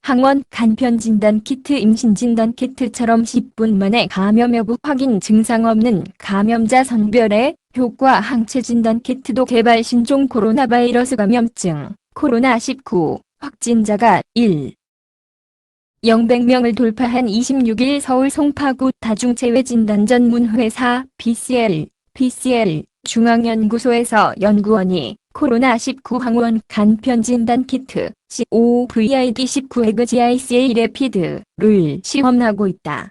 항원 간편진단키트 임신진단키트처럼 10분 만에 감염 여부 확인 증상 없는 감염자 선별에 효과 항체진단키트도 개발 신종 코로나 바이러스 감염증 코로나19 확진자가 0,100명을 돌파한 26일 서울 송파구 다중체외진단 전문회사 PCR 중앙연구소에서 연구원이 코로나19 항원 간편진단키트 COVID-19 EGICA 레피드를 시험하고 있다.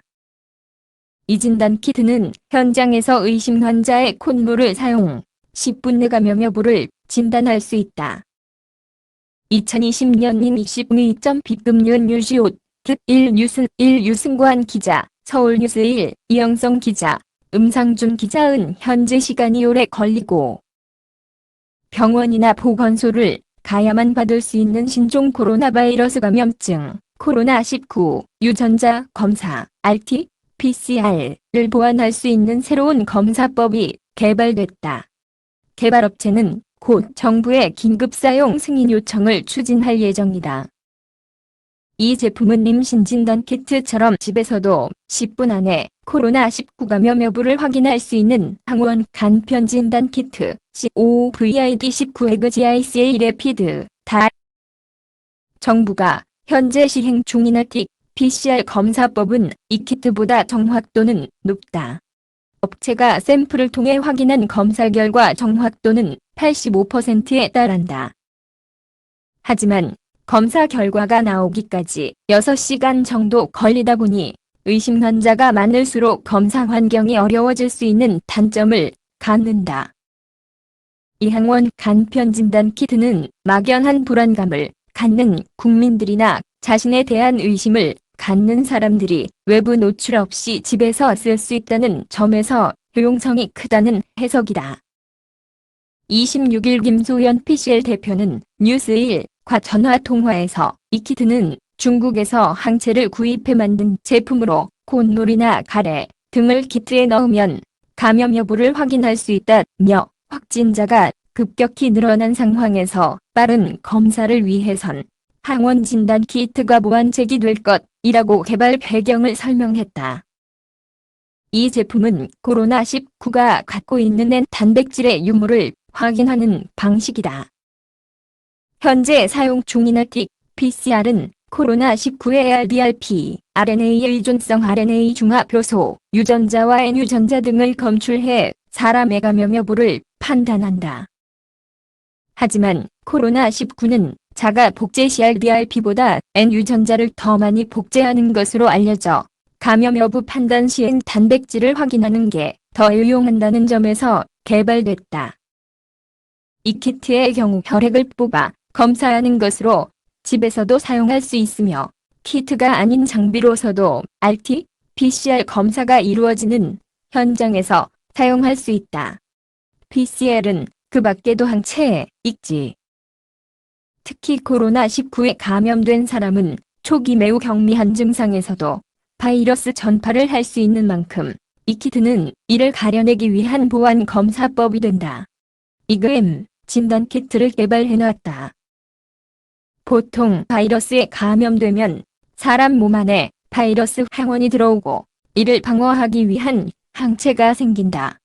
이 진단키트는 현장에서 의심 환자의 콧물을 사용 10분 내 감염 여부를 진단할 수 있다. 2020년 인20의 B급륜 유시옷 유승관 기자, 서울뉴스1 이영성 기자, 음상준 기자은 현재 시간이 오래 걸리고 병원이나 보건소를 가야만 받을 수 있는 신종 코로나 바이러스 감염증 코로나19 유전자 검사 RT-PCR을 보완할 수 있는 새로운 검사법이 개발됐다. 개발업체는 곧 정부의 긴급 사용 승인 요청을 추진할 예정이다. 이 제품은 임신 진단 키트처럼 집에서도 10분 안에 코로나19 감염 여부를 확인할 수 있는 항원 간편 진단 키트 COVID-19 EGICA 레피드 다. 정부가 현재 시행 중인 RT-PCR 검사법은 이 키트보다 정확도는 높다. 업체가 샘플을 통해 확인한 검사 결과 정확도는 85%에 달한다. 하지만 검사 결과가 나오기까지 6시간 정도 걸리다 보니 의심 환자가 많을수록 검사 환경이 어려워질 수 있는 단점을 갖는다. 이 항원 간편 진단 키트는 막연한 불안감을 갖는 국민들이나 자신에 대한 의심을 갖는 사람들이 외부 노출 없이 집에서 쓸 수 있다는 점에서 효용성이 크다는 해석이다. 26일 김소연 PCL 대표는 뉴스1과 전화통화에서 이 키트는 중국에서 항체를 구입해 만든 제품으로 콧물이나 가래 등을 키트에 넣으면 감염 여부를 확인할 수 있다며 확진자가 급격히 늘어난 상황에서 빠른 검사를 위해선 항원 진단 키트가 보완책이 될 것이라고 개발 배경을 설명했다. 이 제품은 코로나19가 갖고 있는 N 단백질의 유무를 확인하는 방식이다. 현재 사용 중인 RT-PCR은 코로나19의 RBRP, RNA의 의존성 RNA 중합 요소, 유전자와 N 유전자 등을 검출해 사람의 감염 여부를 판단한다. 하지만 코로나19는 자가 복제 시 RBRP보다 N 유전자를 더 많이 복제하는 것으로 알려져 감염 여부 판단 시엔 단백질을 확인하는 게 더 유용한다는 점에서 개발됐다. 이 키트의 경우 혈액을 뽑아 검사하는 것으로 집에서도 사용할 수 있으며 키트가 아닌 장비로서도 RT-PCR 검사가 이루어지는 현장에서 사용할 수 있다. PCR은 그 밖에도 항체에 있지. 특히 코로나19에 감염된 사람은 초기 매우 경미한 증상에서도 바이러스 전파를 할 수 있는 만큼 이 키트는 이를 가려내기 위한 보완 검사법이 된다. 이그엠 진단 키트를 개발해놨다. 보통 바이러스에 감염되면 사람 몸 안에 바이러스 항원이 들어오고 이를 방어하기 위한 항체가 생긴다.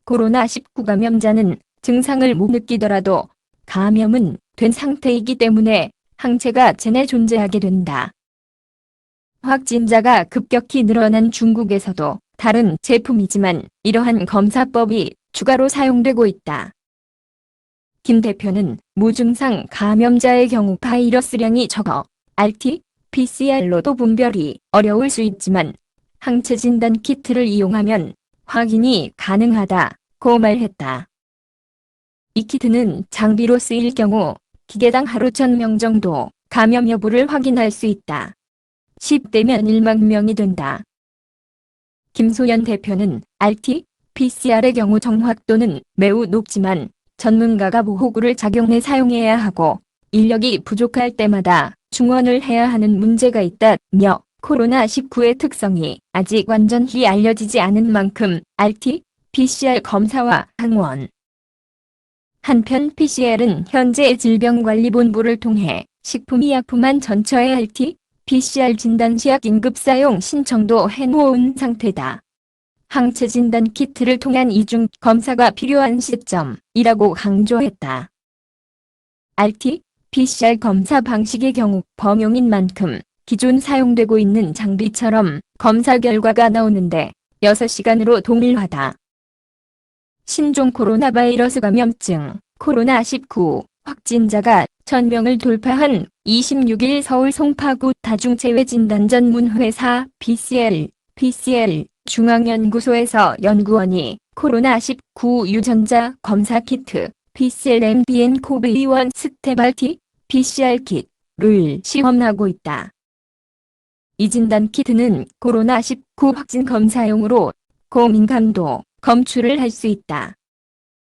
코로나19 감염자는 증상을 못 느끼더라도 감염은 된 상태이기 때문에 항체가 체내 존재하게 된다. 확진자가 급격히 늘어난 중국에서도 다른 제품이지만 이러한 검사법이 추가로 사용되고 있다. 김 대표는 무증상 감염자의 경우 바이러스량이 적어 RT-PCR로도 분별이 어려울 수 있지만 항체 진단 키트를 이용하면 확인이 가능하다고 말했다. 이 키트는 장비로 쓰일 경우 기계당 하루 1,000명 정도 감염 여부를 확인할 수 있다. 10대면 1만 명이 된다. 김소연 대표는 RT-PCR의 경우 정확도는 매우 높지만 전문가가 보호구를 작용해 사용해야 하고 인력이 부족할 때마다 중원을 해야 하는 문제가 있다며 코로나19의 특성이 아직 완전히 알려지지 않은 만큼 RT-PCR 검사와 항원 한편 PCR은 현재 질병관리본부를 통해 식품의약품안 전처의 RT-PCR 진단시약 긴급 사용 신청도 해놓은 상태다. 항체 진단 키트를 통한 이중 검사가 필요한 시점이라고 강조했다. RT-PCR 검사 방식의 경우 범용인 만큼 기존 사용되고 있는 장비처럼 검사 결과가 나오는데 6시간으로 동일하다. 신종 코로나 바이러스 감염증 코로나19 확진자가 1000명을 돌파한 26일 서울 송파구 다중체외진단전문회사 PCR 중앙연구소에서 연구원이 코로나19 유전자 검사 키트 PCR-MBNCoV1 스텝 RT-PCR 킷을 시험하고 있다. 이 진단 키트는 코로나19 확진 검사용으로 고민감도 검출을 할 수 있다.